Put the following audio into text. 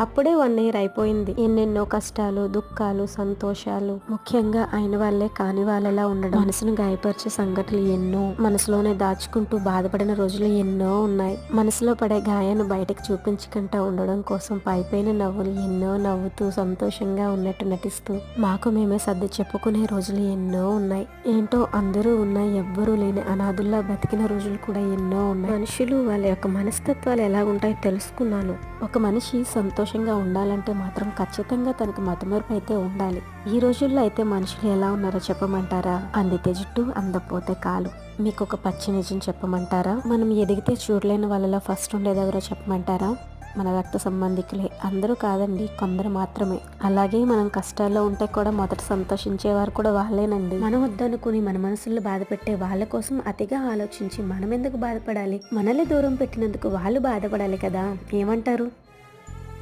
అప్పుడే 1 ఇయర్ అయిపోయింది. ఎన్నెన్నో కష్టాలు, దుఃఖాలు, సంతోషాలు, ముఖ్యంగా అయిన వాళ్ళే కాని వాళ్ళలా ఉండడం, మనసును గాయపరిచే సంఘటనలు ఎన్నో, మనసులోనే దాచుకుంటూ బాధపడిన రోజులు ఎన్నో ఉన్నాయి. మనసులో పడే గాయాన్ని బయటకు చూపించకుండా ఉండడం కోసం పైపైన నవ్వులు ఎన్నో నవ్వుతూ సంతోషంగా ఉన్నట్టు నటిస్తూ మాకు మేమే సర్ది చెప్పుకునే రోజులు ఎన్నో ఉన్నాయి. ఏంటో అందరూ ఉన్నాయి, ఎవ్వరూ లేని అనాథుల్లా బతికిన రోజులు కూడా ఎన్నో ఉన్నాయి. మనుషులు వాళ్ళ యొక్క మనస్తత్వాలు ఎలా ఉంటాయో తెలుసుకున్నాను. ఒక మనిషి సంతోషంగా ఉండాలంటే మాత్రం ఖచ్చితంగా తనకు మతమరుపు అయితే ఉండాలి. ఈ రోజుల్లో అయితే మనుషులు ఎలా ఉన్నారో చెప్పమంటారా? అందితే జుట్టు, అందపోతే కాలు. మీకు ఒక పచ్చి నిజం చెప్పమంటారా? మనం ఎదిగితే చూడలేని వాళ్ళలో ఫస్ట్ ఉండేదెవరో చెప్పమంటారా? మన రక్త సంబంధికులే. అందరూ కాదండి, కొందరు మాత్రమే. అలాగే మనం కష్టాల్లో ఉంటే కూడా మొదట సంతోషించేవారు కూడా వాళ్ళేనండి. మనం వద్దనుకుని మన మనసుల్లో బాధ పెట్టే వాళ్ళ కోసం అతిగా ఆలోచించి మనం ఎందుకు బాధపడాలి? మనల్ని దూరం పెట్టినందుకు వాళ్ళు బాధపడాలి కదా. ఏమంటారు?